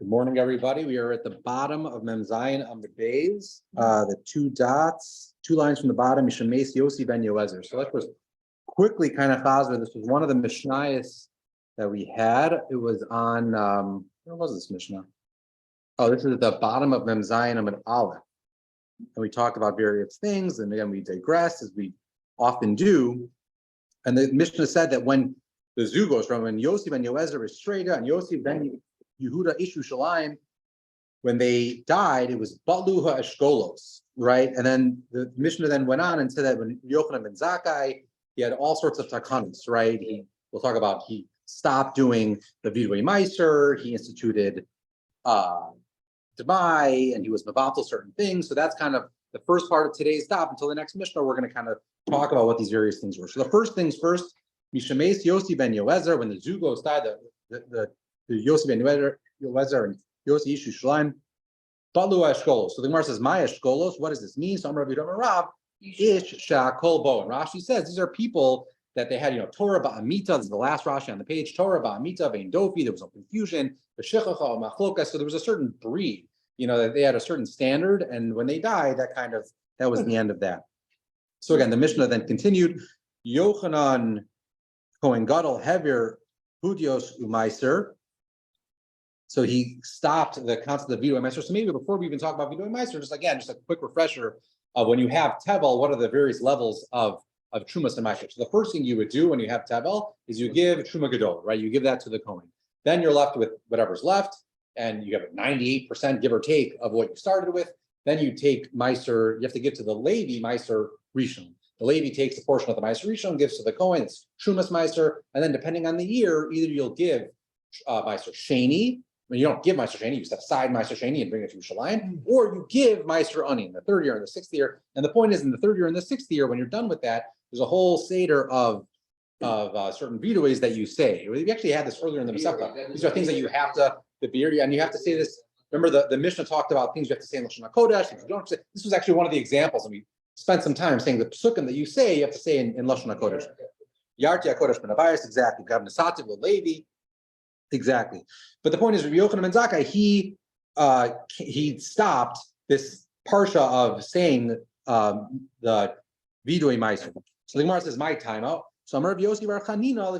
Good morning, everybody. We are at the bottom of Mem Zayin on the bays. The two dots, two lines from the bottom, Mishames Yossi ben Yoezer. So let's just quickly kind of chazar. This was one of the Mishnayos that we had. It was on, where was this Mishnah? Oh, this is at the bottom of Mem Zayin Amud Aleph. And we talked about various things. And again, we digress as we often do. And the Mishnah said that when the Zugos, from when Yossi ben Yoezer is Strega and Yossi ben Yehuda Ishu Shalayim, when they died, it was Batluha Eshkolos, right? And then the Mishnah then went on and said that when Yochanan ben Zakkai, he had all sorts of takanos, right? We'll talk about, he stopped doing the Vidui Meiser, he instituted Demai, and he was Mavatal certain things. So that's kind of the first part of today's stop. Until the next Mishnah, we're going to kind of talk about what these various things were. So the first things first, Mishames Yossi ben Yoezer, when the Zugos died, the Yossi ben Yoezer and Yossi Ishu Shalayim, Balu Eshkolos. So the Gemara says, "My Eshkolos." What does this mean? So Amar Rabbi Rav, Ish Shakol Bo. And Rashi says these are people that they had, Torah Ba'amita. This is the last Rashi on the page. Torah Ba'amita Vein Dofi. There was no confusion. B'Shechacha Machlokas. So there was a certain breed, that they had a certain standard, and when they died, that was the end of that. So again, the Mishnah then continued. Yochanan Kohen Gadol Hever Hudios Umaiser. So he stopped the concept of Vidui Meiser. So maybe before we even talk about Vidui Meiser, just a quick refresher of when you have Tevel, what are the various levels of Trumas and Meiser. So the first thing you would do when you have Tevel is you give Truma Gadol, right? You give that to the Kohen. Then you're left with whatever's left, and you have 98%, give or take, of what you started with. Then you take Meiser, you have to give to the Levi Meiser Rishon. The Levi takes a portion of the Meiser Rishon, gives to the Kohen, it's Trumas Meiser, and then depending on the year, either you'll give Meiser Sheni. When you don't give Meiser Sheni, you set aside Meiser Sheni and bring it to Yerushalayim, or you give Meiser Ani in the third year and the sixth year. And the point is, in the third year and the sixth year, when you're done with that, there's a whole seder of certain vidues that you say. We actually had this earlier in the Masechta. These are things that you have to, the beer, and you have to say this. Remember, the Mishnah talked about things you have to say in Lashon HaKodesh. If you don't say, this was actually one of the examples, and we spent some time saying the psukim that you say, you have to say in Lashon HaKodesh. Yarti HaKodesh ben Abayis, exactly. Gav Nesativ Levi. Exactly. But the point is, Rabbi Yochanan ben Zakkai, he stopped this parsha of saying the Vidui Meiser. So the Gemara says, my time out. So Amar Rabbi Yossi bar Chanina,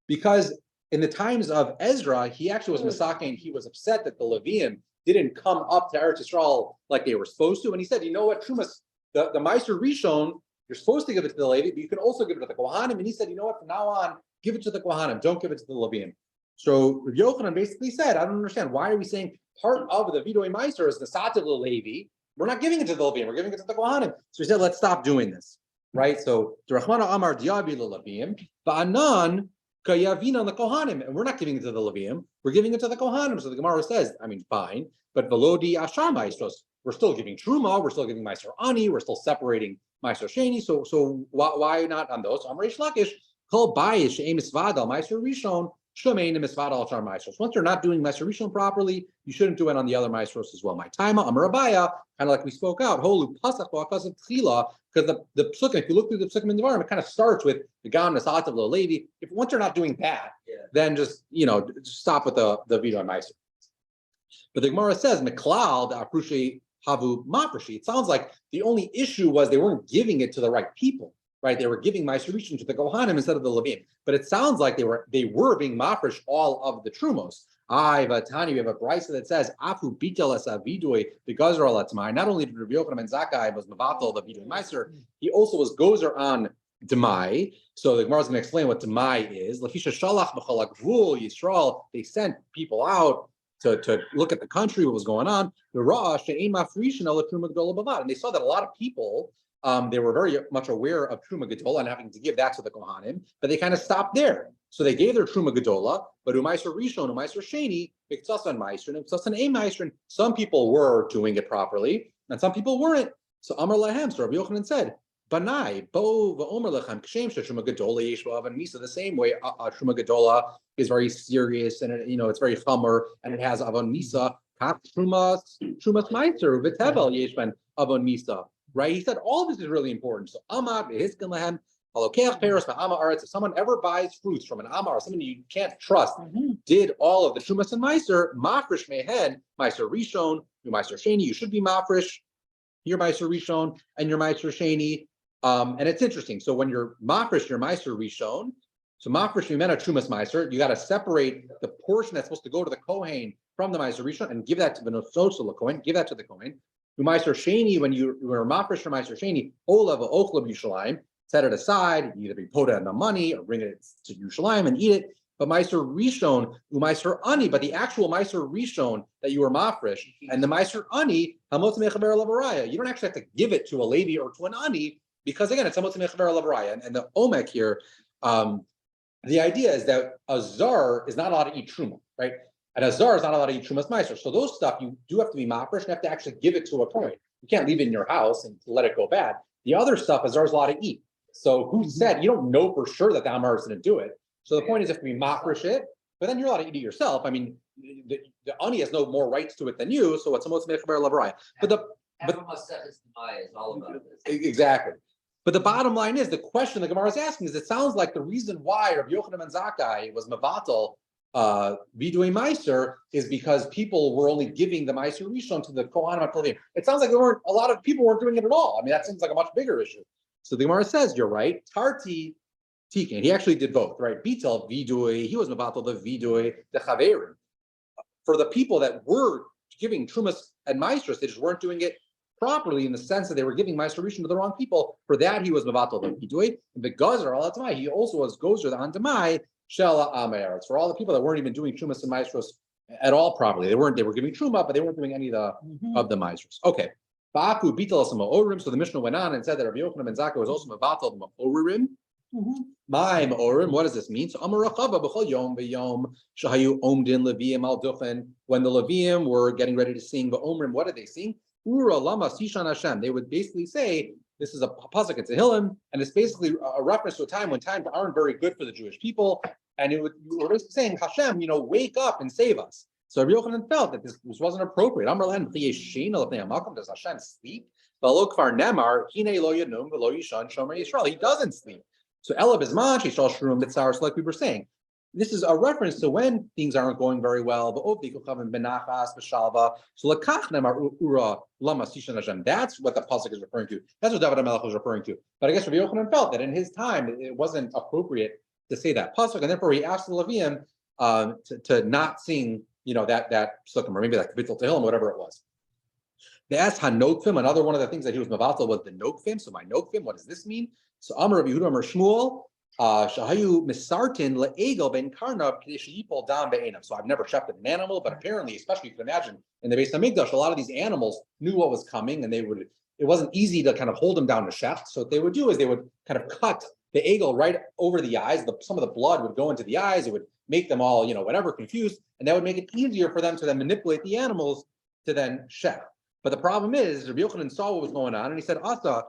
because in the times of Ezra, he actually was Masake, and he was upset that the Leviim didn't come up to Eretz Yisrael like they were supposed to. And he said, you know what, Trumas, the Meiser Rishon, you're supposed to give it to the Levi, but you can also give it to the Kohanim. And he said, you know what, from now on, give it to the Kohanim, don't give it to the Leviim. So Rabbi Yochanan basically said, I don't understand, why are we saying part of the Vidui Meiser is the Sativ Levi? We're not giving it to the Leviim, we're giving it to the Kohanim. So he said, let's stop doing this, right? So Rachmana Amar Diabi Leviim, Ba'anan Kayavina the Kohanim, and we're not giving it to the Leviim, we're giving it to the Kohanim. So the Gemara says, fine, but Velodi Ashar Maestros, we're still giving Truma, we're still giving Meiser Ani, we're still separating Meiser Sheni. So why not on those? Amar Reish Lakish. Kol Bayish She'em Misvadal Meiser Rishon Shemein Misvadal Char Meisros. Once you're not doing Meiser Rishon properly, you shouldn't do it on the other Meisros as well. My time Amar Abaya, kind of like we spoke out. Holu Pasach Ba'Kasav Tchila, because the psukim, if you look through the psukim in the Devarim, it kind of starts with the Gam Nesativ Lo Levi. If once you're not doing that, then just stop with the Vidui Meiser. But the Gemara says Meklal the Aprushi Havu Mafreshi. It sounds like the only issue was they weren't giving it to the right people. Right, they were giving Meiser Rishon to the Kohanim instead of the Levim, but it sounds like they were being mafresh all of the Trumos. Vatani, we have a brisa that says Afu Bitel es Avidui the Gazer Alatmai. Not only did Rabbi Yochanan ben Zakkai was Mavatal the Vidui Meiser, he also was Gozer on Demai. So the Gemara is going to explain what Demai is. Lafisha Shalach B'Chalak Vul Yisrael. They sent people out to look at the country, what was going on. The Rosh She'ein Mafrishin Ela Truma Gedola Bavad, and they saw that a lot of people. They were very much aware of Truma Gedola and having to give that to the Kohanim, but they kind of stopped there. So they gave their Truma Gedola, but Umaiser Rishon, Umaiser Sheni, Miktasan Meiser, and Miktasan A Meiser. Some people were doing it properly, and some people weren't. So Amar Lahem, so Rabbi Yochanan said, Banai, Bo V'Omer Lechem, Kshem Truma Gedola Yeshua and Misa. The same way, Truma Gedola is very serious, and it's very chomer, and it has Avon Misa. Trumas Meiser, V'Tevel Yeshban Avon Misa. Right, he said all of this is really important. So Amar Hiskin Lahem If someone ever buys fruits from an Amar, someone you can't trust, did all of the Trumas and Meiser, Mafresh Mehen, Meiser Rishon, your Meiser Sheni, you should be Mafresh, your Meiser Rishon, and your Meiser Sheni. And it's interesting. So when you're Mafresh, your Meiser Rishon, so Mafresh Mimena Trumas Meiser, you got to separate the portion that's supposed to go to the Kohen from the Meiser Rishon and give that to the Nososel Kohen, give that to the Kohen. Meiser Sheni, when you were Mafresh or Meiser Sheni, Olav Ochlab Yushalayim, set it aside, either be put in the money or bring it to Yerushalayim and eat it. But Meiser Rishon, Meiser Ani, but the actual Meiser Rishon that you were Mafresh, and the Meiser Ani, Hamotz Mechaber Lavaraya, you don't actually have to give it to a Levi or to an Ani, because again, it's Hamotz Mechaber Lavaraya. And the Omek here, the idea is that a Zar is not allowed to eat Truma, right? And a Zar is not allowed to eat Trumas Meiser. So those stuff, you do have to be Mafresh and have to actually give it to a Kohen. You can't leave it in your house and let it go bad. The other stuff, a Zar is allowed to eat. So who said, you don't know for sure that the Amar is going to do it. So the point is, if we Mafresh it, but then you're allowed to eat it yourself. I mean, the Ani has no more rights to it than you, so it's almost Mechaber Lavaraya. But is all about this. Exactly. But the bottom line is, the question the Gemara is asking is, it sounds like the reason why Rabbi Yochanan ben Zakkai was Mavatal Vidui Meiser is because people were only giving the Meiser Rishon to the Kohanim HaKolim. It sounds like a lot of people weren't doing it at all. I mean, that seems like a much bigger issue. So the Gemara says, you're right. Tarti Tikin, he actually did both, right? Bitel Vidui, he was Mavatal the Vidui, the Chaverim. For the people that were giving Trumas and Meisters, they just weren't doing it properly in the sense that they were giving Meiser Rishon to the wrong people. For that, he was Mavatal the Vidui. And the Gazer, all that time, he also was Gozer the Andamai, Shela Amer. For all the people that weren't even doing Trumas and Meistros at all properly. They were giving Truma, but they weren't doing any of the Meistros. Okay. Baku Bitel Orim. So the Mishnah went on and said that Rabbi Yochanan ben Zakkai was also Mavatal Orim. My Orim, what does this mean? So Amar Rachava b'chol yom v'yom shahayu omdin leviim al duchen. When the Leviim were getting ready to sing the Omrim, what did they sing? Ura lama sishan Hashem. They would basically say, this is a pasuk, it's a Hillim, and it's basically a reference to a time when times aren't very good for the Jewish people. And you were basically saying, Hashem, wake up and save us. So Rabbi Yochanan felt that this wasn't appropriate. Does Hashem sleep? He doesn't sleep. So Ela Bizman, Shishal Shrum, Bitzar, so like we were saying. This is a reference to when things aren't going very well. So that's what the pasuk is referring to. That's what David HaMelech was referring to. But I guess Rabbi Yochanan felt that in his time it wasn't appropriate to say that pasuk, and therefore he asked the Leviim to not sing, that psukim, or maybe that Bittul Tehillim, whatever it was. They asked Hanokfim. Another one of the things that he was mavatal was the Nokfim. So my Nokfim, what does this mean? So Amar Rabbi Yehuda Amar Shmuel. Shahayu misartin le'egel ben karnav k'deshiyipol dam be'enav. So I've never shechted an animal, but apparently, especially you can imagine in the Beis Hamikdash, a lot of these animals knew what was coming, and it wasn't easy to kind of hold them down to shecht. So what they would do is they would kind of cut the egel right over the eyes. Some of the blood would go into the eyes. It would make them all, whatever, confused, and that would make it easier for them to then manipulate the animals to then shecht. But the problem is, Rabbi Yochanan saw what was going on, and he said, Asa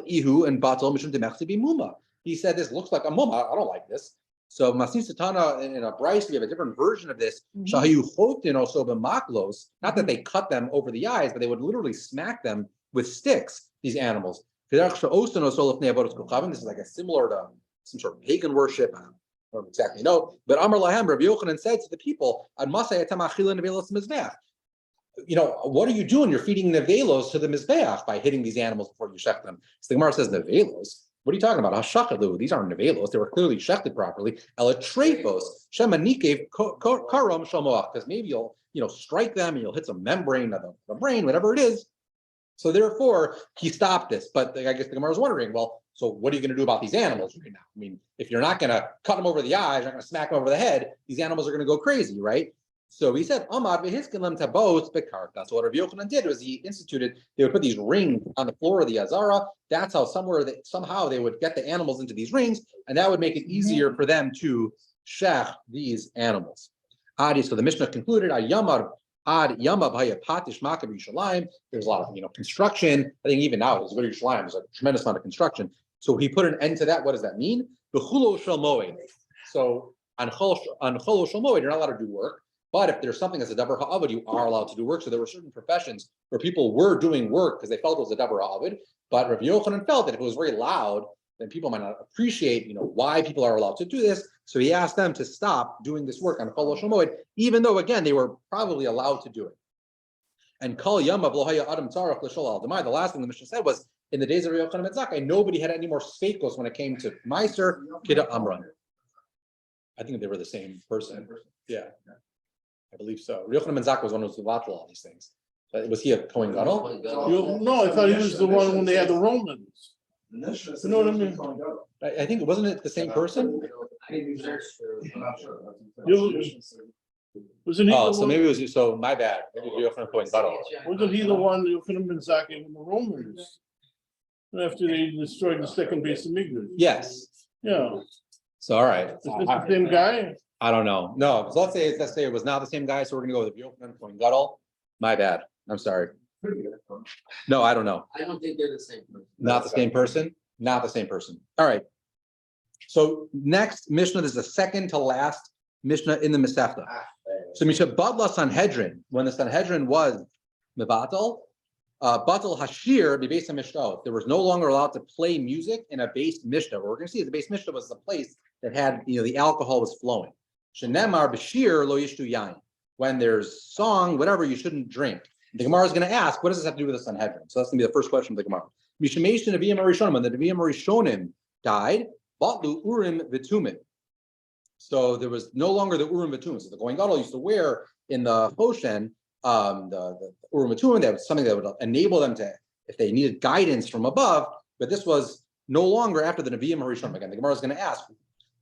ihu and batal mishum demechti bimuma. He said, this looks like a mumma. I don't like this. So Masin Satana in a Bryce, we have a different version of this. Shahayu chotin also b'maklos. Not that they cut them over the eyes, but they would literally smack them with sticks, these animals. This is like a similar to some sort of pagan worship. I don't exactly know. But Amar Lahem, Rabbi Yochanan said to the people, what are you doing? You're feeding nevelos to the mizbeach by hitting these animals before you shech them. So the Gemara says, nevelos? What are you talking about? Hashachadu. These aren't nevelos. They were clearly shechted properly. Elatrefos. Shemanikev karam shalmoach. Because maybe you'll, strike them and you'll hit some membrane of the brain, whatever it is. So therefore, he stopped this. But I guess the Gemara was wondering, well, so what are you going to do about these animals right now? I mean, if you're not going to cut them over the eyes, you're not going to smack them over the head, these animals are going to go crazy, right? So he said, Amad v'hiskelem tabos bekarka. So what Rabbi Yochanan did was he instituted, they would put these rings on the floor of the Azara. That's how somehow they would get the animals into these rings, and that would make it easier for them to shech these animals. Adi, so the Mishnah concluded, Ad Yamav Hayapatish Makav Yerushalayim. There's a lot of construction. I think even now, there's Yerushalayim, there's a tremendous amount of construction. So he put an end to that. What does that mean? B'chulo shel moed. So on cholo shel moed, you're not allowed to do work. But if there's something that's a davar ha'avad, you are allowed to do work. So there were certain professions where people were doing work because they felt it was a davar ha'avad. But Rabbi Yochanan felt that if it was very loud then people might not appreciate, why people are allowed to do this. So he asked them to stop doing this work on Chol Moed, even though, again, they were probably allowed to do it. And Kol Yamav Lo Haya Adam Tzarach L'Shol Al Demai, the last thing the Mishnah said was, in the days of Yochanan ben Zakkai, nobody had any more sfeikos when it came to Meiser, Kida Amran. I think they were the same person. Yeah, I believe so. Yochanan ben Zakkai was one who was Levatel all these things. But was he a Kohen Gadol? No, I thought he was the one when they had the Romans. You know what I mean? I think, wasn't it the same person? Wasn't he? Oh, the so one- maybe it was, so my bad. Maybe it was Yochanan Kohen Gadol. Wasn't he the one who could have been sacking the Romans? After they destroyed the second base of Migdal. Yes. Yeah. So, all right. Is this the same guy? I don't know. No, so let's say it was not the same guy. So we're gonna go with Yochanan Kohen Gadol. My bad. I'm sorry. No, I don't know. I don't think they're the same person. Not the same person. Not the same person. All right. So next Mishnah, this is the second to last Mishnah in the Masechta. So Mishnah Batla Sanhedrin, when the Sanhedrin was Mevatel, Batal Hashir, the base of Mishnah, there was no longer allowed to play music in a base Mishnah. What we're going to see is the base Mishnah was the place that had, the alcohol was flowing. Shenemar Bashir Lo Yishtu Yain. When there's song, whatever, you shouldn't drink. The Gemara is going to ask, what does this have to do with the Sanhedrin? So that's going to be the first question of the Gemara. Mishameshin Aviyam Arishonim, when the Aviyam Arishonim died, Batlu Urim Vitumim. So there was no longer the Urim Vitumim. So the Kohen Gadol used to wear in the Hoshen, the Urim Vitumim, that was something that would enable them to, if they needed guidance from above, but this was no longer after the Nevi'im Harishon. Again, the Gemara is going to ask,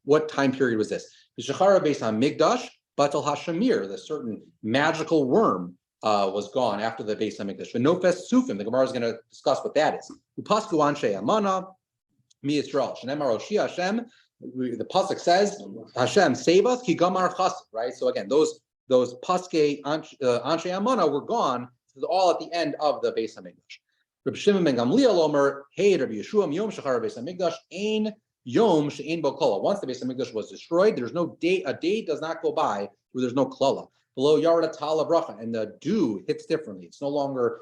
what time period was this? The Shechara based on Migdash, Batal Hashamir, the certain magical worm was gone after the Beis Hamikdash. The Nofes Sufim, the Gemara is going to discuss what that is. Upasku Anshe Amana, Mi Yisrael, Shenemar Oshi Hashem. The pasuk says, "Hashem save us." Ki gamar chassid, right? So again, those paske Anshe Amana were gone. This is all at the end of the Beis Hamikdash. Rabbi Shimon ben Gamliel Omer, Hey Rabbi Yeshua, Yom Shachar Beis Hamikdash, Ein Yom She'ein Bo Klala. Once the Beis Hamikdash was destroyed, there's no day. A day does not go by where there's no klala. Below Yarda Tala Bracha, and the dew hits differently. It's no longer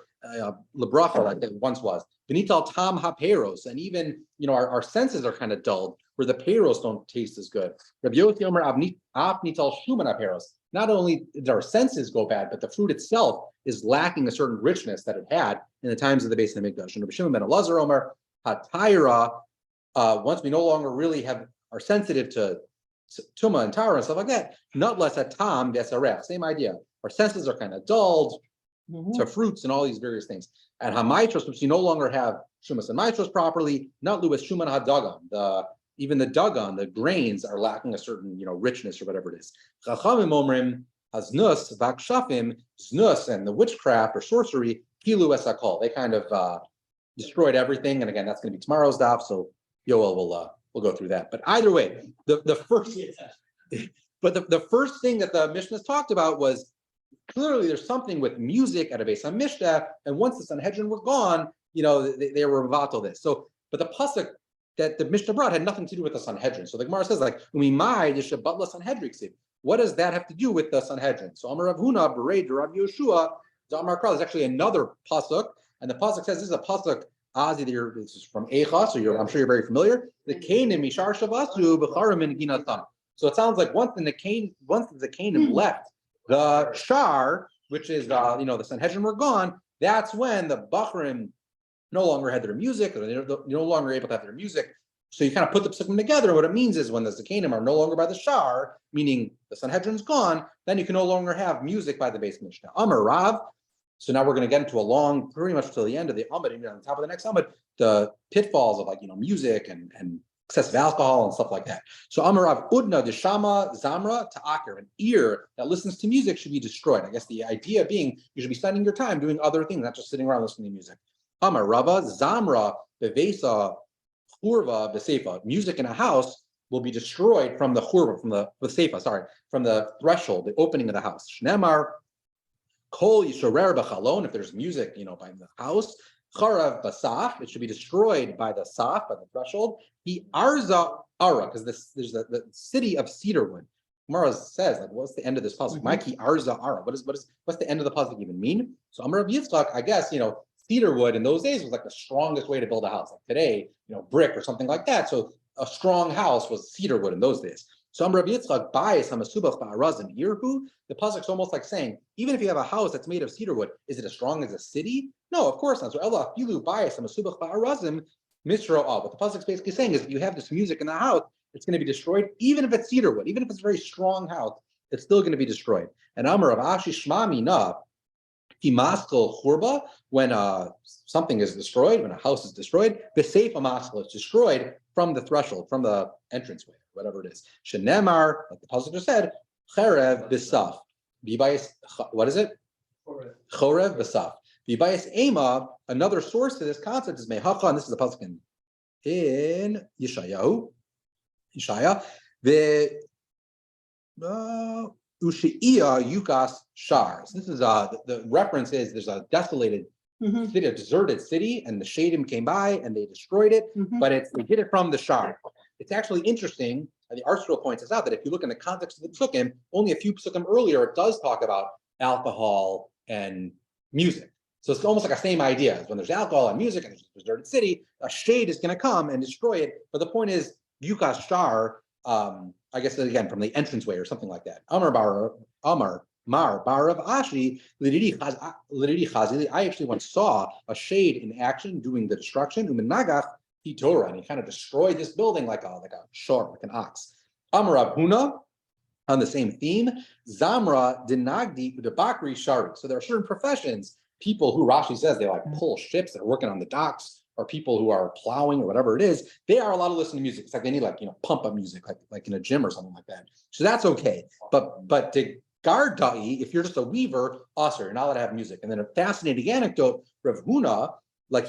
lebracha like it once was. Benital Tam HaPeros, and even our senses are kind of dulled, where the peros don't taste as good. Rabbi Yossi Omer Nital Shuman HaPeros. Not only did our senses go bad, but the fruit itself is lacking a certain richness that it had in the times of the Beis Hamikdash. And Rabbi Shimon ben Elazar Omer HaTaira. Once we no longer really are sensitive to Tuma and Tara and stuff like that, not less a Tam Vesarech. Same idea. Our senses are kind of dulled to fruits and all these various things. And Hamaitros, which you no longer have Shumas and Maitros properly, not Lewis Shuman HaDagan. Even the dagan, the grains, are lacking a certain richness or whatever it is. Chachamim omrim haznus v'akshafim znus, and the witchcraft or sorcery kilu esakol. They kind of destroyed everything. And again, that's going to be tomorrow's daf. So Yoel will go through that. But either way, the first thing that the Mishnah talked about was clearly there's something with music at a Beis HaMikdash, and once the Sanhedrin were gone, they were vatal this. So, but the pasuk that the Mishnah brought had nothing to do with the Sanhedrin. So the Gemara says, what does that have to do with the Sanhedrin? So Amar Rav Huna, Bered, Rav Yoshua, Amar Kral, there's actually another pasuk, and the pasuk says this is a pasuk. This is from Eicha, so I'm sure you're very familiar. The Canaan Mishar Shavasu B'charim in Ginatan. So it sounds like once the Canaan left the Shar, which is the Sanhedrin were gone, that's when the Bachrim no longer had their music, or they're no longer able to have their music. So you kind of put the psukim together. What it means is when the Zakanim are no longer by the Shar, meaning the Sanhedrin's gone, then you can no longer have music by the Beis Mishnah. Amar Rav. So now we're going to get into a long, pretty much till the end of the Amud, on the top of the next Amud, the pitfalls of music and excessive alcohol and stuff like that. So Amar Rav Udna Deshama Zamra Ta'akir, an ear that listens to music should be destroyed. I guess the idea being you should be spending your time doing other things, not just sitting around listening to music. Amar Rava Zamra Bevesa Churva Besefa. Music in a house will be destroyed from the Churva, from the threshold, the opening of the house. Shnemar Kol Yishorer B'Chalon. If there's music, by the house, Charav Basaf. It should be destroyed by the Saf, by the threshold. He Arza Ara, because there's the city of cedarwood. Gemara says, what's the end of this pasuk? Mikey Arza Ara. What's the end of the pasuk even mean? So Amar Rav Yitzchak, I guess, cedar wood in those days was like the strongest way to build a house. Like today, brick or something like that. So a strong house was cedar wood in those days. So Rav Yitzchak bias hamasubach ba'arazim irhu. The pasuk's almost like saying, even if you have a house that's made of cedar wood, is it as strong as a city? No, of course not. So Ella filu bias hamasubach ba'arazim misro. What the pasuk's basically saying is, if you have this music in the house, it's going to be destroyed, even if it's cedar wood, even if it's a very strong house, it's still going to be destroyed. And Amar of Ashi Shmami na Imaskel churba, when something is destroyed, when a house is destroyed, the safe amaskel is destroyed from the threshold, from the entranceway, whatever it is. Shenemar, like the pasuk just said, cherev b'saf. What is it? Chorev b'saf. V'bayis ema. Another source to this concept is mehacha, and this is the pasuk in Yeshaya. The Ushiya Yukas Shar. So this is the reference is there's a desolated city, a deserted city, and the Shadim came by and they destroyed it, but they did it from the Shar. It's actually interesting, and the Arsenal points this out, that if you look in the context of the Psukim, only a few Psukim earlier, it does talk about alcohol and music. So it's almost like the same idea. As when there's alcohol and music and there's a deserted city, a shade is going to come and destroy it. But the point is, Yukas Shar, I guess again from the entranceway or something like that. Amar Mar Barav Ashi Lidiri Chazili. I actually once saw a shade in action doing the destruction. Umenagach Hitora, and he kind of destroyed this building like a shor, like an ox. Amar Huna, on the same theme. Zamra Dinagdi Udabakri Shari. So there are certain professions, people who Rashi says they like pull ships, they're working on the docks, or people who are plowing or whatever it is, they are allowed to listen to music. It's like they need pump up music, like in a gym or something like that. So that's okay. But to gardai, if you're just a weaver, also you're not allowed to have music. And then a fascinating anecdote, Rav Huna,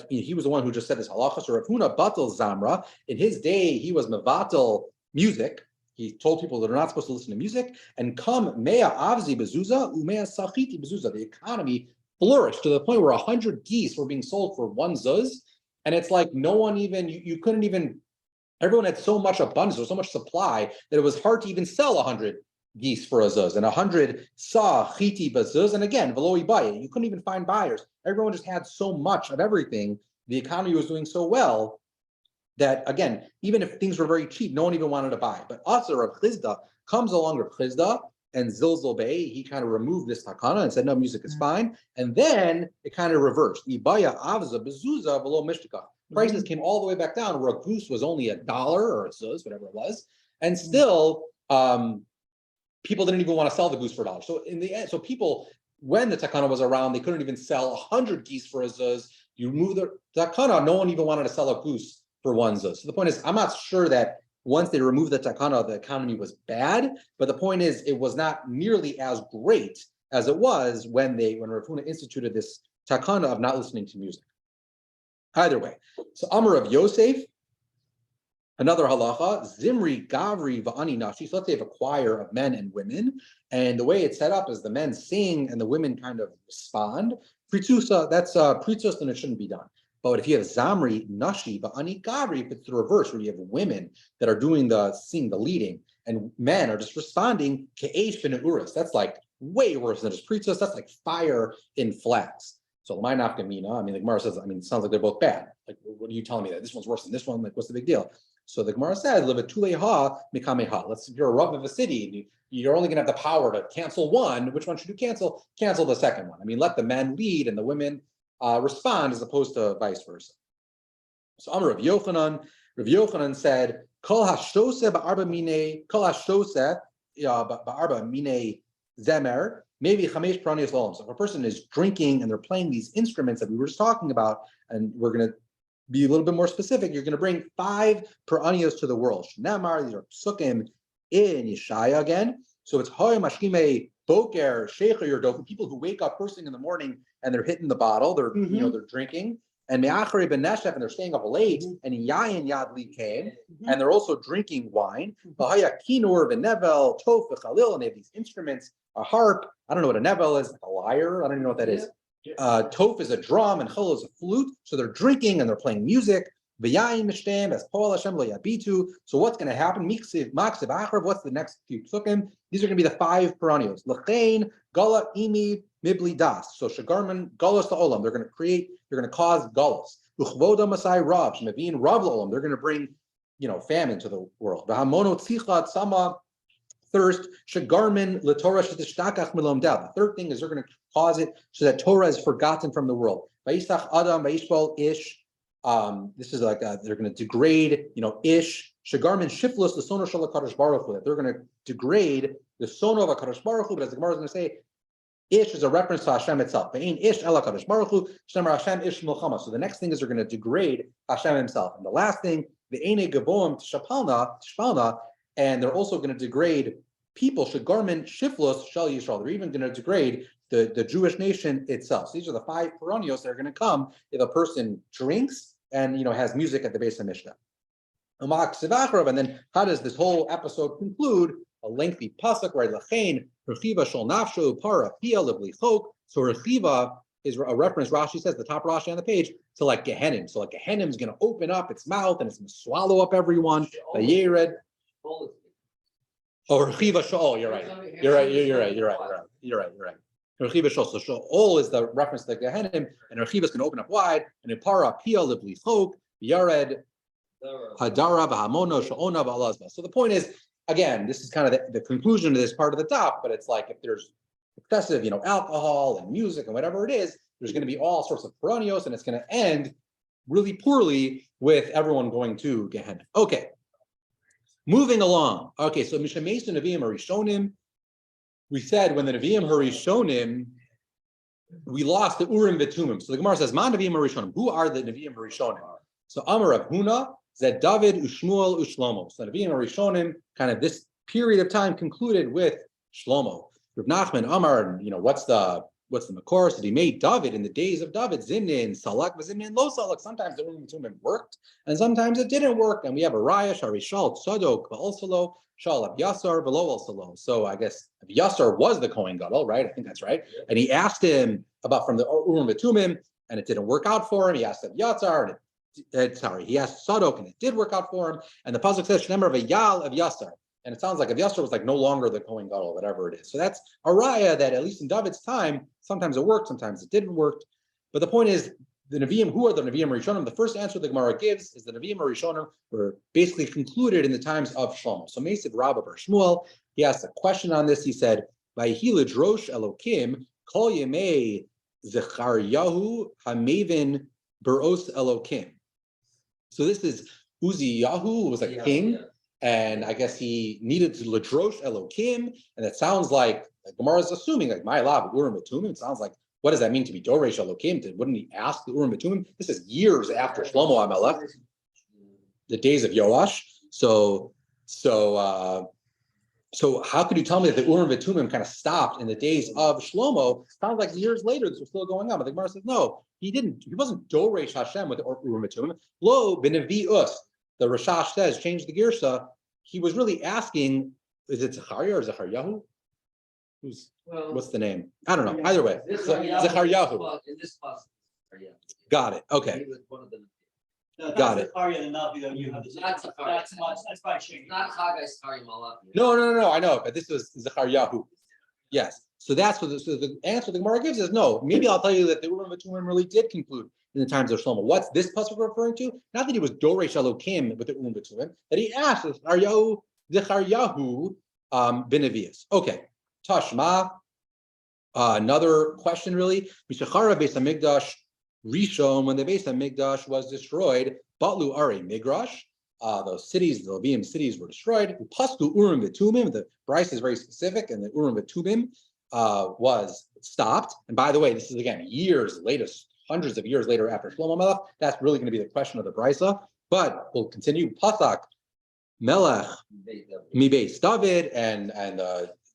he was the one who just said this halacha. So Rav Huna batal zamra. In his day, he was mevatel music. He told people that are not supposed to listen to music. And come mea avzi bezuza umea sachiti bezuza. The economy flourished to the point where 100 geese were being sold for one zuz. And it's like no one even, you couldn't even, everyone had so much abundance, there was so much supply that it was hard to even sell 100 geese for a zuz, and 100 sa chiti bazuz. And again, veloi buy it. You couldn't even find buyers. Everyone just had so much of everything. The economy was doing so well that, again, even if things were very cheap, no one even wanted to buy. But Asar of Chizda comes along with Chizda and Zilzal Bey, he kind of removed this takana and said, no, music is fine. And then it kind of reversed. Ibaya avza bezuza below mishtika. Prices came all the way back down where a goose was only $1 or a zuz, whatever it was. And still, people didn't even want to sell the goose for $1. So in the end, so people, when the takana was around, they couldn't even sell 100 geese for a zuz. You remove the takana, no one even wanted to sell a goose for one zuz. So the point is, I'm not sure that once they removed the takana, the economy was bad. But the point is, it was not nearly as great as it was when Rav Huna instituted this takana of not listening to music. Either way, so Amar of Yosef, another halacha, Zimri, Gavri, Va'ani Nashi. So let's say you have a choir of men and women, and the way it's set up is the men sing and the women kind of respond. Pritzusa, that's pritzus, then it shouldn't be done. But if you have Zamri, Nashi, Va'ani Gavri, if it's the reverse, where you have women that are doing the leading, and men are just responding, Ke'esh v'ne'uris, that's like way worse than just pritzus, that's like fire in flax. So my nafkamina, the Gemara says, it sounds like they're both bad. Like, what are you telling me that this one's worse than this one? Like, what's the big deal? So the Gemara says, levatule mikameha. If you're a rav of a city, you're only going to have the power to cancel one. Which one should you cancel? Cancel the second one. Let the men lead and the women respond, as opposed to vice versa. So Amar Rav Yochanan said, Kol hashtose ba'arba mine zemer, maybe chamesh pranios lolam. So if a person is drinking and they're playing these instruments that we were just talking about, and we're going to be a little bit more specific, you're going to bring 5 pranios to the world. Shnamar, these are psukim in Yeshaya again. So it's hoy mashkime boker shecher yordofu, people who wake up first thing in the morning and they're hitting the bottle, they're they're drinking, and me'achare beneshef, and they're staying up late, and yayin yad likain, and they're also drinking wine. V'haya kinur v'nevel tof v'chalil, and they have these instruments, a harp. I don't know what a nevel is, like a lyre. I don't even know what that is. Tof is a drum and chal is a flute. So they're drinking and they're playing music. V'yayin mishtem as Paul Hashem lo yabitu. So what's going to happen? Miksiv achrav. What's the next few psukim? These are going to be the 5 perennials. L'chein gala imi mibli das. So shagarman galos la'olam. They're going to cause galos. Uchvoda masai rav. Shemavin rav la'olam. They're going to bring, famine to the world. V'hamono tzichat sama. Thirst, shagarmin l'torah shetishdakach milom dad. The third thing is they're going to cause it so that Torah is forgotten from the world. Vayisach adam vayishbal ish. This is like they're going to degrade, ish shagarmin shiflos the sono shel HaKadosh Baruch Hu. They're going to degrade the sono of HaKadosh Baruch Hu. But as the Gemara is going to say, ish is a reference to Hashem itself. Ve'ein ish el HaKadosh Baruch Hu. Shemar Hashem ish milchama. So the next thing is they're going to degrade Hashem himself. And the last thing, ve'ein gavoim tishpalna. And they're also going to degrade people, shagarmin shiflos shel Yisrael. They're even going to degrade the Jewish nation itself. So these are the 5 perennials that are going to come if a person drinks and has music at the base of Mishnah. And then how does this whole episode conclude? A lengthy pasuk, right? Lachain rechiva shel nafsho para pia leblichok. So rechiva is a reference. Rashi says, the top Rashi on the page, to like Gehenim. So like Gehenim is going to open up its mouth and it's going to swallow up everyone. The Yered. Oh, rechiva shol. You're right. Rechiva shol. So shol is the reference to the Gehenim, and rechiva is going to open up wide. And in para pia leblichok yared hadara v'hamono sh'ona v'alazba. So the point is, again, this is kind of the conclusion to this part of the top, but it's like if there's excessive, alcohol and music and whatever it is, there's going to be all sorts of perennials, and it's going to end really poorly with everyone going to Gehenna. Okay, moving along. Okay, so Mishamesu Nevi'im Harishonim. We said when the Nevi'im Harishonim, we lost the Urim V'Tumim. So the Gemara says, Ma Nevi'im Harishonim. Who are the Nevi'im Harishonim? So Amar Rav Huna, Zed David, Ushmuel, Ushlomo. So the Nevi'im Harishonim, kind of this period of time concluded with Shlomo. Rav Nachman Amar, what's the Makor? So he made David in the days of David, Zimnin, Salak, Zimnin, Lo Salak. Sometimes the Urim V'Tumim worked, and sometimes it didn't work. And we have a Raya, Sharishal, Tzadok, Ba'olsalo, Shal Abyasar, V'lo Olsalo. So I guess Abyasar was the Kohen Gadol, right? I think that's right. And he asked him about from the Urim V'Tumim, and it didn't work out for him. He asked Abyasar, he asked Tzadok, and it did work out for him. And the pasuk says, Shnemer V'Yal Abyasar. And it sounds like Abyasar was like no longer the Kohen Gadol, whatever it is. So that's a raya that at least in David's time, sometimes it worked, sometimes it didn't work. But the point is, the Nevi'im, who are the Nevi'im Harishonim? The first answer the Gemara gives is the Nevi'im Harishonim were basically concluded in the times of Shlomo. So Meisiv Rabbah bar Shmuel, he asked a question on this. He said, Vayhi l'drosh Elokim kol yemei Zecharyahu hamevin beros Elokim. So this is Uziyahu, who was a king. And I guess he needed to ladrosh Elokim, and it sounds like Gemara is assuming like my lab Urim V'Tumim. It sounds like what does that mean to be doresh Elokim? Wouldn't he ask the Urim V'Tumim? This is years after Shlomo HaMelech, the days of Yoash. So how could you tell me that the Urim V'Tumim kind of stopped in the days of Shlomo? Sounds like years later this was still going on, but the Gemara says no, he didn't. He wasn't doresh Hashem with the Urim V'Tumim. Lo b'nevi us. The Rashash says, change the Girsa. He was really asking, is it Zechariah or Zecharyahu? What's the name? I don't know. Either way, Zecharyahu. In this class, Got it. Okay. he was one of them. No, Got that's it. Zechariah and Navi, though, you have the. Not Zechariah. That's by Shane. Not Chagai Sari Malachi. No. I know, but this was Zecharyahu. Yes. So that's what the answer the Gemara gives is no. Maybe I'll tell you that the Urim V'Tumim really did conclude in the times of Shlomo. What's this pasuk referring to? Not that he was doresh Elokim with the Urim V'Tumim, that he asked Zecharyahu b'nevius. Okay, Tashma. Another question, really. Mishachara Beis Hamikdash Rishon, when the Beis Hamikdash was destroyed, Batlu Ari Migrash. Those cities, the Levium cities, were destroyed. Pasku Urim V'Tumim. The Bryce is very specific, and the Urim V'Tumim was stopped. And by the way, this is again years later, hundreds of years later after Shlomo Melech. That's really going to be the question of the Brisa. But we'll continue. Pathak Melech Mi Beis David, and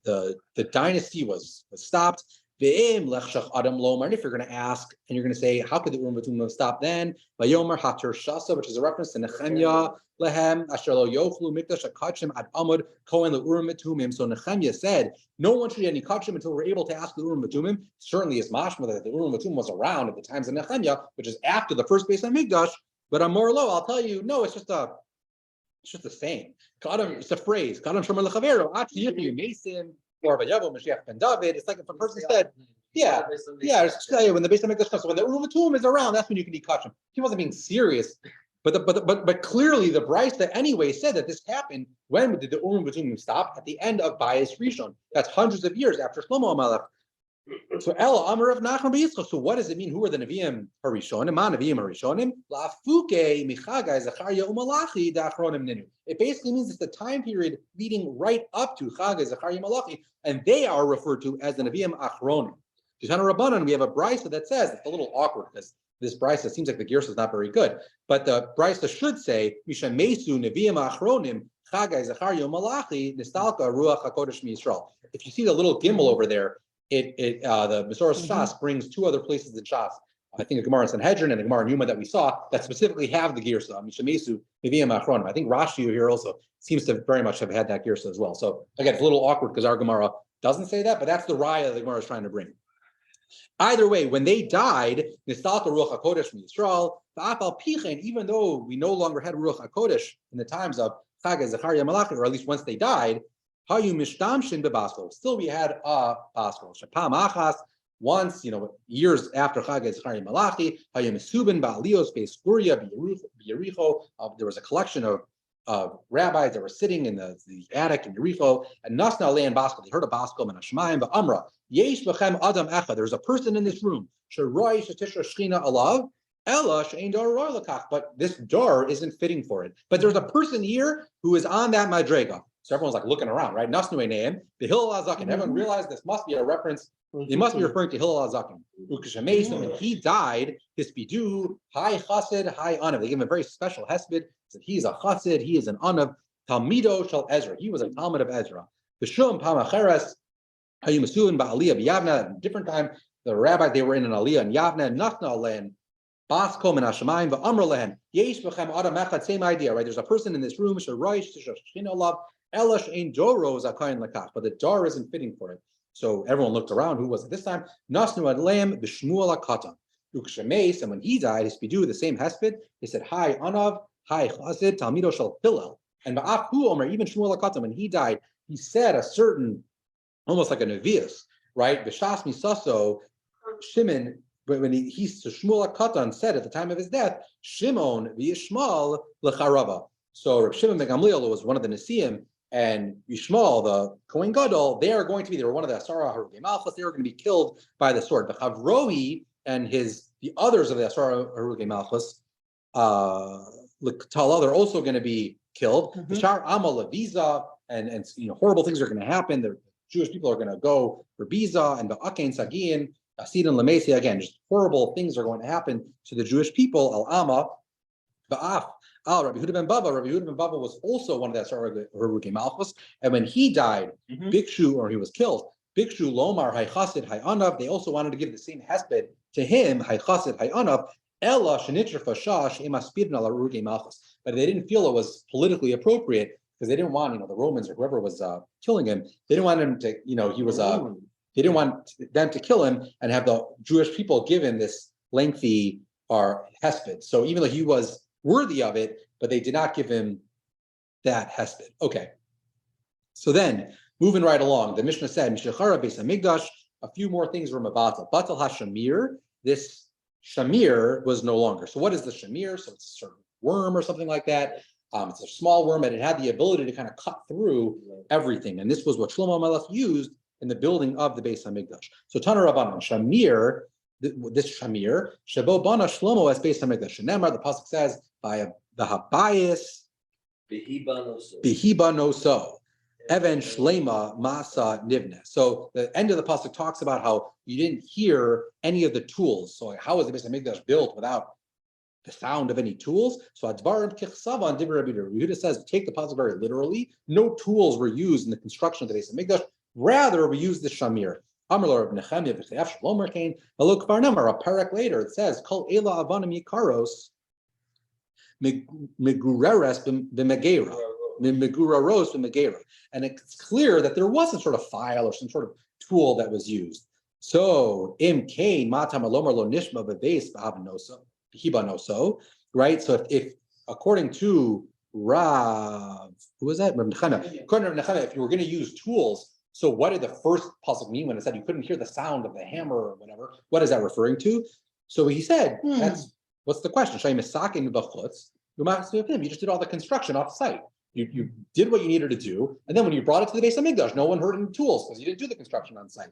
the dynasty was stopped. Ve'im lechshach adam lomar. And if you're going to ask and you're going to say, how could the Urim V'Tumim stop then? Vayomer hater shasa, which is a reference to Nehemiah lehem asher lo yochlu mikdash hakachim ad amud kohen leUrim V'Tumim. So Nehemiah said, no one should eat any kachim until we're able to ask the Urim V'Tumim. Certainly is mashma that the Urim V'Tumim was around at the times of Nehemiah, which is after the first Beis Hamikdash. But Amor Lo, I'll tell you, no, it's just a saying. It's a phrase. Kadam Shomer Lechavero, Ati Yichyu Mason, or Vayavo Mashiach Ben David. It's like if a person said, yeah, it's when the Beis Hamikdash comes, so when the Urim Tumim is around, that's when you can eat kosher. He wasn't being serious, but clearly the Brisa anyway said that this happened. When did the Urim Tumim stop? At the end of Bayis Rishon. That's hundreds of years after Shlomo HaMelech. So Ella Amar of Nachman B'Yitzchak. So what does it mean? Who are the Nevi'im Harishonim? Ma Nevi'im Harishonim. La'afuke Michagai Zechariah Umalachi Da'achronim Ninu. It basically means it's the time period leading right up to Chagai Zechariah Malachi, and they are referred to as the Nevi'im Achronim. Tishana Rabbanan, we have a brisa that says it's a little awkward because this brisa seems like the Gersa is not very good, but the brisa should say Misha Mesu Nevi'im Achronim Chagai Zechariah Malachi Nistalka Ruach Hakodesh MiYisrael. If you see the little gimel over there, the Masoras Shas brings two other places in Shas. I think a Gemara in Sanhedrin and a Gemara in Yuma that we saw that specifically have the Girsa, Misha Mesu Nevi'im Achronim. I think Rashi here also seems to very much have had that Girsa as well. So again, it's a little awkward because our Gemara doesn't say that, but that's the raya the Gemara is trying to bring. Either way, when they died, Nistalka Ruach HaKodesh from Yisrael, V'afal Pichen, even though we no longer had Ruach HaKodesh in the times of Chagai Zechariah Malachi, or at least once they died, Hayu Mishtamshin Bebaskol. Still we had a Baskol. Shapam Achas, once, years after Chagai Zechariah Malachi, Hayu Mesubin Ba'alios Beis Guria B'Yericho. There was a collection of rabbis that were sitting in the attic in Yericho, and Nasna Alei and Baskol. They heard a Baskol and a Shemayim, but Amra. Yesh b'chem adam echad. There's a person in this room. Sheroi shetishra shchina alav. Ella she'ein dar roy lekach. But this door isn't fitting for it. But there's a person here who is on that madrega. So everyone's like looking around, right? Nasnu name the Hillel HaZaken. Everyone realized this must be a reference. They must be referring to Hillel HaZaken. Ukashameis, when he died, his bidu high chassid, high anav. They gave him a very special hesped. Said he's a chassid, he is an anav. Talmido shel Ezra. He was a Talmud of Ezra. B'shum pamacheres. Hayumasuin ba'aliyah b'Yavna. At a different time, the rabbi, they were in an aliyah in Yavna, Nachna lehen, Baskom and Hashemayim, v'amra lehen, Yesh b'chem adam echad, same idea, right? There's a person in this room, Sheroish, Shechina olav, Ela she'ein doro zakayin lekach, but the door isn't fitting for it. So everyone looked around, who was it this time? Nasnu adleim b'shmuel hakatan. Ukshemeis, and when he died, his bidu, the same hesped, they said, Hi Anav, hi Chazid, Talmido shel Hillel. And ba'af hu omer, even Shmuel hakatan, when he died, he said a certain, almost like a Nevi'us, right? B'shas misaso, Shimon, when he to Shmuel HaKatan said at the time of his death, Shimon v'Yishmael lecharava. So Reb Shimon ben Gamliel was one of the Nesiim, and Yishmael, the Kohen Gadol, they were one of the Asara Harugei Malchus. They were going to be killed by the sword. The Chavroi and the others of the Asara Harugei Malchus, they're also going to be killed. B'shar Amal Leviza, and horrible things are going to happen. The Jewish people are going to go for Biza and Ba'akein Sagin, Asid and Lamesi. Again, just horrible things are going to happen to the Jewish people. Al-Amma, Ba'af, Rabbi Yehuda ben Bava. Rabbi Yehuda ben Bava was also one of the Asar Harugei Malchus. And when he died, Bikshu, or he was killed, Bikshu Lomar, Hay Chassid, Hay Anav, they also wanted to give the same hesped to him, Hay Chassid, Hay Anav, Ella Shenitra Fashash, Emaspidin al Harugei Malchus. But they didn't feel it was politically appropriate, because they didn't want, the Romans or whoever was killing him, they didn't want him to, they didn't want them to kill him and have the Jewish people give him this lengthy hesped. So even though he was worthy of it, but they did not give him that hesped. Okay. So then, moving right along, the Mishnah said, Mishachara Beis HaMikdash, a few more things were mabatal. Batal HaShamir, this Shamir was no longer. So what is the Shamir? So it's a sort of worm or something like that. It's a small worm, and it had the ability to kind of cut through everything. And this was what Shlomo HaMelech used in the building of the Beis HaMikdash. So Tana Rabbanan, Shamir, this Shamir, Shebo Bana Shlomo as Beis HaMikdash. Shemar, the pasuk says, by the Habayis, Behiba no so, Even Shlema Masa Nivne. So the end of the pasuk talks about how you didn't hear any of the tools. So how was the Beis HaMikdash built without the sound of any tools? So Advarim Kichsava and Dibur Rabbi Yehuda says, take the pasuk very literally. No tools were used in the construction of the Beis HaMikdash. Rather, we use the Shamir. Amar of Nechemia v'Chayav Shalom Merkain. A look Barnamar, a parak later, it says, Kol Ela Avanim Yikaros Megureres b'Megera. Meguraros b'Megera. And it's clear that there was some sort of file or some sort of tool that was used. So Im Kain Matam Alomar Lo Nishma Bebeis B'Havanoso. Hibanoso. right? So if according to Rav, who was that? Rav Nechemia. According to Rav Nechemia, if you were going to use tools, so what did the first pasuk mean when it said you couldn't hear the sound of the hammer or whatever? What is that referring to? So he said, that's what's the question? You just did all the construction off site. You did what you needed to do, and then when you brought it to the base of Mikdash, no one heard any tools because you didn't do the construction on site.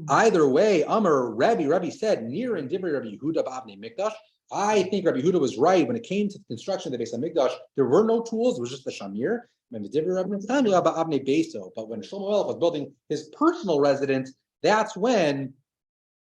Either way, Amar Rabbi said, near and Dibri Rabbi Yehuda ba'avnei Mikdash. I think Rabbi Yehuda was right when it came to the construction of the base of Mikdash. There were no tools; it was just the shamir. But when Shlomo Melech was building his personal residence, that's when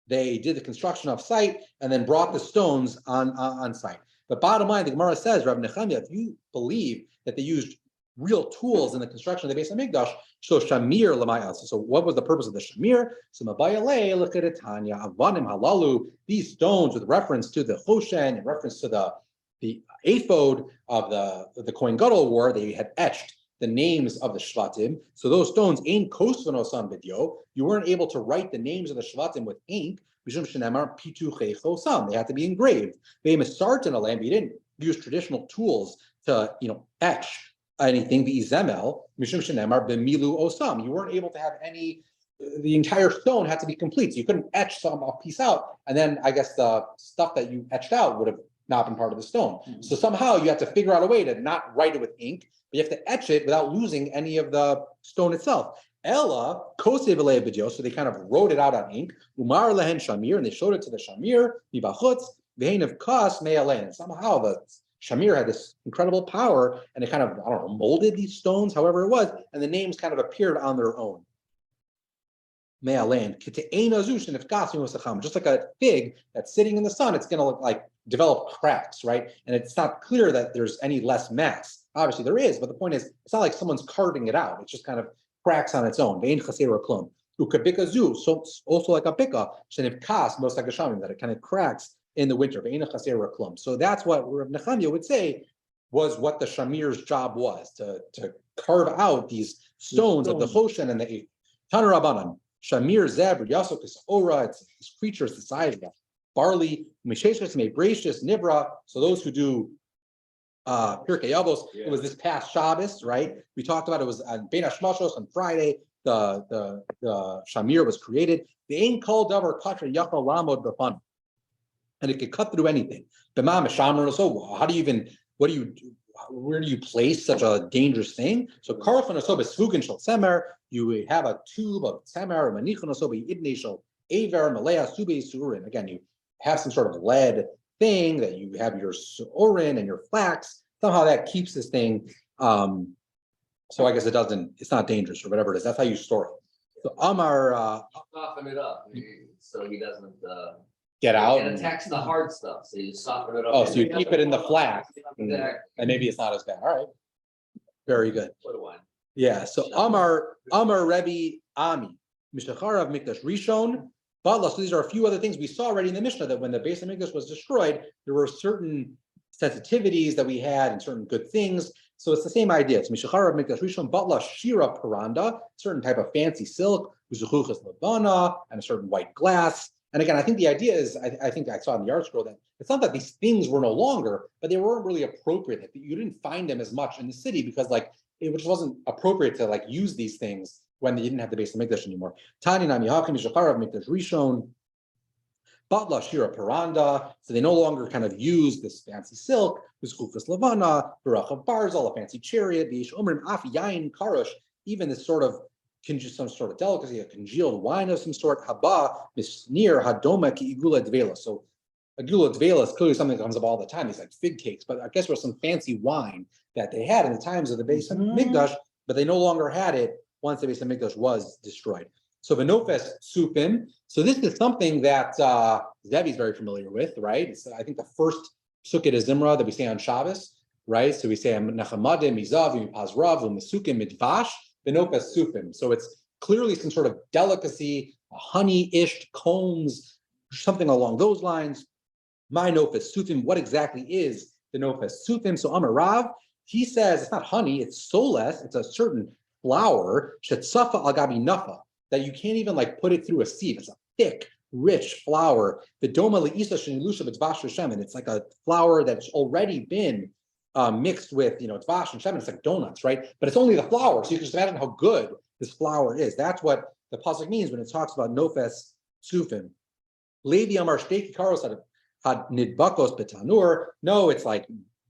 they did the construction off site and then brought the stones on site. But bottom line, the Gemara says, Rav Nechemia, if you believe that they used real tools in the construction of the base of Mikdash, so shamir l'mayas. So what was the purpose of the shamir? So mabayalei l'kedetanya avanim halalu. These stones, with reference to the choshen, in reference to the ephod of the Kohen Gadol wore, they had etched the names of the shvatim. So those stones ain't kosvanosam bidyo. You weren't able to write the names of the shvatim with ink. They had to be engraved. They misart in a land, but you didn't use traditional tools to etch anything. The izemel mishum shenemar b'milu osam. You weren't able to have any. The entire stone had to be complete. So you couldn't etch a piece out, and then I guess the stuff that you etched out would have not been part of the stone. So somehow you have to figure out a way to not write it with ink, but you have to etch it without losing any of the stone itself. Ella kosev elei b'dio, so they kind of wrote it out on ink. Umar lehen shamir, and they showed it to the shamir. Mibachutz vein of kas me'alein. Somehow the shamir had this incredible power, and it kind of molded these stones, however it was, and the names kind of appeared on their own. Me'alein kitein azush and if kas mimosacham, just like a fig that's sitting in the sun, it's going to look like develop cracks, right? And it's not clear that there's any less mass. Obviously there is, but the point is, it's not like someone's carving it out. It's just kind of cracks on its own. Vein chasera klum. Ukabika zu, so also like a bika, shenev kas most like a shamim, that it kind of cracks in the winter. Vein chasera klum. So that's what Rav Nechemia would say was what the shamir's job was, to carve out these stones of the choshen and the Tana Rabbanan. Shamir zebra yasok ora. It's this creature is the size of that barley. Misheshres mebrachus nibra. So those who do Pirkei Avos, it was this past Shabbos, right? We talked about it was on Bein Hashmashos on Friday. The shamir was created. The ain kol davar katra yachal lamod b'fan, and it could cut through anything. B'ma meshamer. So how do you even? What do you do? Where do you place such a dangerous thing? So karfan asob esfugen shel semer. You have a tube of semer, manichan asob idnei shel aver malaya sube surin. Again, you have some sort of lead thing that you have your orin and your flax. Somehow that keeps this thing. So I guess it's not dangerous or whatever it is. That's how you store it. So Amar Soften it up, so he doesn't, get out. it attacks the hard stuff, so you soften it up. Oh, so you keep it in the flax, Exactly. and maybe it's not as bad. All right. Very good. What do I? Yeah. So Amar Rebbe Ami Mishacharav Mikdash Rishon. So these are a few other things we saw already in the Mishnah, that when the base of Mikdash was destroyed, there were certain sensitivities that we had and certain good things. So it's the same idea. It's Mishacharav Mikdash Rishon, Batla Shira Paranda, certain type of fancy silk, Uzuchuchas Labana, and a certain white glass. And again, I think the idea is, I think I saw in the art scroll that it's not that these things were no longer, but they weren't really appropriate. That you didn't find them as much in the city because it just wasn't appropriate to use these things when they didn't have the base of Mikdash anymore. Tani Nami Hakim Mishacharav Mikdash Rishon, Batla Shira Paranda. So they no longer kind of use this fancy silk, Uzuchuchas Lavana, Barachav Barzal, a fancy chariot, the Ish Omrim Af Yain Karush, even this sort of some sort of delicacy, a congealed wine of some sort, haba misnir hadoma ki igula dvela. So a gula dvela is clearly something that comes up all the time. These fig cakes, but I guess there was some fancy wine that they had in the times of the base of Mikdash, but they no longer had it once the base of Mikdash was destroyed. So Venofes Supim. So this is something that Zevi is very familiar with, right? It's, I think, the first Sukkot Zimra that we say on Shabbos, right? So we say Nechamadim, Mizav, Mipazrav, Misukim, Midvash. Benopes supim. So it's clearly some sort of delicacy, honey-ish combs, something along those lines. My nopes supim, what exactly is the nopes supim? So Amar Rav, he says it's not honey, it's soles, it's a certain flour, shetzafa al gabi nafa, that you can't even put it through a sieve. It's a thick, rich flour. The doma leisa shenilusha b'dvash shemen. It's like a flour that's already been mixed with, dvash and shemen. It's like donuts, right? But it's only the flour, so you can just imagine how good this flour is. That's what the pasuk means when it talks about nofes sufim. Levi amar shtei kikaros had nidbakos betanur. No, it's like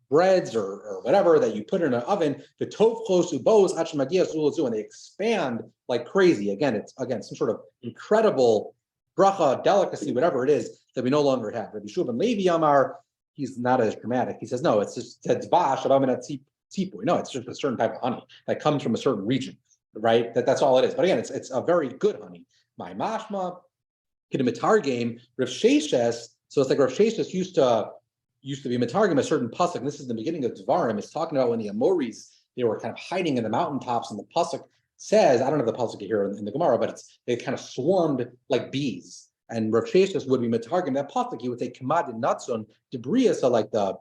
breads or whatever that you put in an oven. The tovchos ubos achmagias ulazu, and they expand like crazy. Again, it's some sort of incredible bracha, delicacy, whatever it is that we no longer have. Rabbi Shua Levi Amar, he's not as dramatic. He says, no, it's just dvash of amin tzipui. No, it's just a certain type of honey that comes from a certain region, right? That's all it is. But again, it's a very good honey. My mashma, kidimitar game, Rav Sheshes. So it's like Rav Sheshes used to be Matargim, a certain pasuk. And this is the beginning of Devarim. It's talking about when the Amoris, they were kind of hiding in the mountaintops, and the pasuk says, I don't have the pasuk here in the Gemara, but they kind of swarmed like bees. And Rav Sheshes would be Matargim that pasuk. He would say Kamad and Natsun Debria, so like the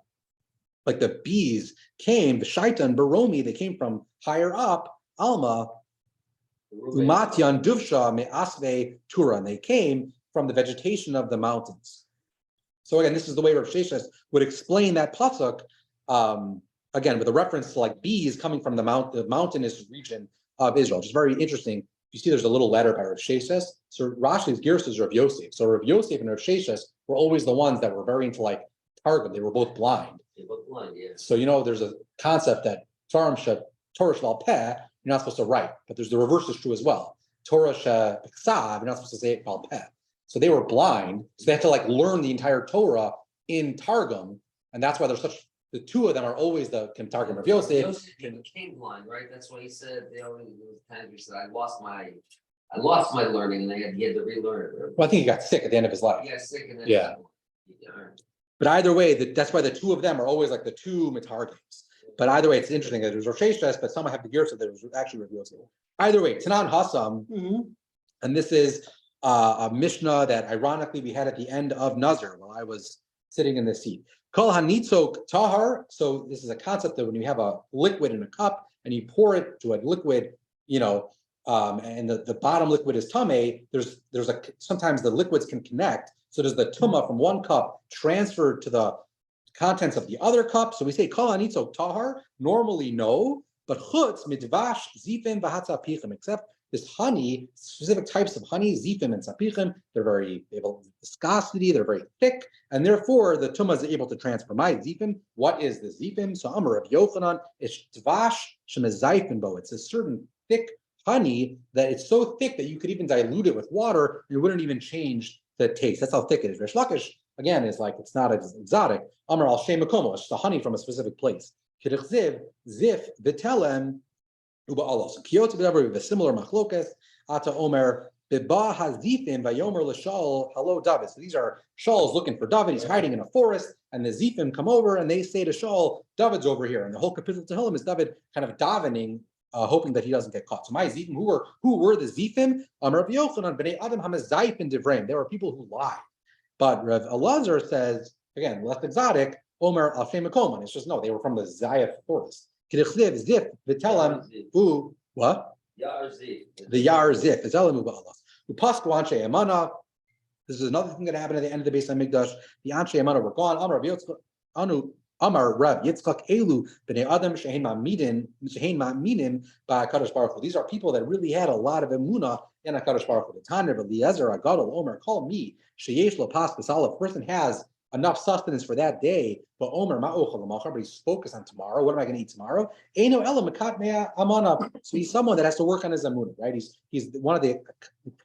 bees came, the Shaitan Baromi, they came from higher up, Alma, Umatyan Duvsha Me Asve Tura, and they came from the vegetation of the mountains. So again, this is the way Rav Sheshes would explain that pasuk, again, with a reference to like bees coming from the mountainous region of Israel, which is very interesting. You see there's a little letter by Rav Sheshes. So Rashi's Gerus is Rav Yosef. So Rav Yosef and Rav Sheshes were always the ones that were very into like Targum. They were both blind. So there's a concept that Torah Shel Peh, you're not supposed to write, but there's the reverse is true as well. Torah Shel Ksav, you're not supposed to say it called Peh. So they were blind, so they had to like learn the entire Torah in Targum, and that's why the two of them are always the Targum of Yosef. Yosef became blind, right? That's why he said there was times he said, I lost my learning, and he had to relearn it. Well, I think he got sick at the end of his life. He got sick, and then Yeah. But either way, that's why the two of them are always like the two Matargims. But either way, it's interesting that it was Rosh Hashanah, but some have the gears that it was actually Rav Yosef. Either way, Tanan Hassam, and this is a Mishnah that ironically we had at the end of Nazir while I was sitting in the seat. Kol hanitzok tahar. So this is a concept that when you have a liquid in a cup and you pour it to a liquid, and the bottom liquid is tame, sometimes the liquids can connect. So does the tuma from one cup transfer to the contents of the other cup? So we say kol hanitzok tahar. Normally no, but chutz midvash zifim v'hatzapichim, except this honey, specific types of honey, zifim and sapichim, they have a viscosity, they're very thick, and therefore the tumah is able to transfer. My zifim, what is the zifim? So Amar of Yochanan, it's dvash shemezayfin bo. It's a certain thick honey that it's so thick that you could even dilute it with water and it wouldn't even change the taste. That's how thick it is. Resh Lakish, again, is like, it's not as exotic. Amar al shem makomo, it's the honey from a specific place. Kidich zif v'telem. So Kiyot with a similar machlokas, Ata Omer, Biba Hazifim Vayomer Lashal, hello David. So these are Shaul's looking for David, he's hiding in a forest, and the Zifim come over and they say to Shaul, David's over here. And the whole capital of Tehillim is David kind of davening, hoping that he doesn't get caught. So my Zifim, who were the Zifim? Rav Yochanan, Bnei Adam Hamazayfin Divrayim. There were people who lied. But Rav Elazar says, again, less exotic, Omer Al Shem Makoman. It's just no, they were from the Zayaf forest. Zif, v'telam, what? The Yar Zif. This is another thing that happened at the end of the Beis Hamikdash. The Anshe Amana were gone. Amar Rav Yitzchak Elu b'nei Adam shehein ma'aminim ba'Hakadosh Baruch Hu. These are people that really had a lot of emunah in Hakadosh Baruch Hu. The Tanner of Eliezer Agadol Omer, call me sheyesh lo pas b'salav. Person has enough sustenance for that day, but Omer but he's focused on tomorrow. What am I going to eat tomorrow? Eino ela mekatnei amana. So he's someone that has to work on his amunah, right? He's one of the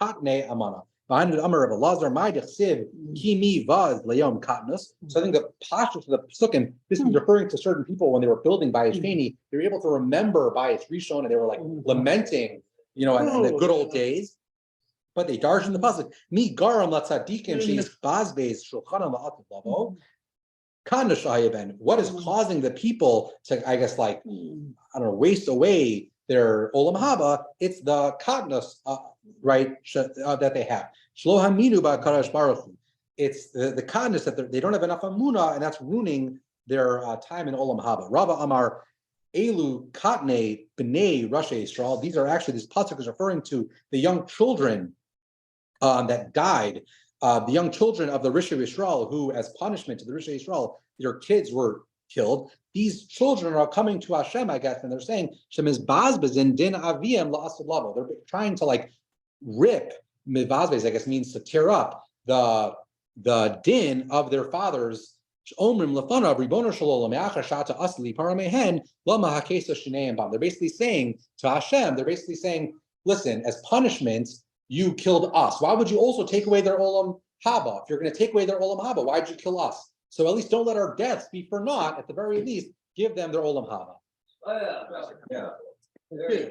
katnei amana. Behind the Amar of Elazar, my dechsiv kimi vaz layom katnus. So I think the posture of the psukim, this is referring to certain people when they were building Bayis Sheni, they were able to remember Bayis Rishon, and they were like lamenting, in the good old days. But they darshan in the pasuk. Mi garam latzadikim she's bazbeis shulchanam la'ativ lavo. Kana shayaben. What is causing the people to, I guess, waste away their olam haba? It's the katnus, right? That they have. Shlo haminu ba'Hakadosh Baruch Hu. It's the katnus that they don't have enough amunah, and that's ruining their time in olam haba. Rava Amar. Elu katne b'nei Rashi Yisrael. These are actually, this pasuk is referring to the young children that died the young children of the Rishon Yisrael, who as punishment to the Rishon Yisrael, their kids were killed. These children are coming to Hashem, I guess, and they're saying, Shem is bazbazin din aviem la'asud lavo. They're trying to like rip, mivazbez, I guess means to tear up the din of their fathers. Omrim lefanav ribono shalom me'achar shata asli paramehen lama hakesa shneiim bam. They're basically saying to Hashem, they're basically saying, listen, as punishment, you killed us. Why would you also take away their olam haba? If you're going to take away their olam haba, why'd you kill us? So at least don't let our deaths be for naught. At the very least, give them their olam haba. Oh, yeah. Yeah.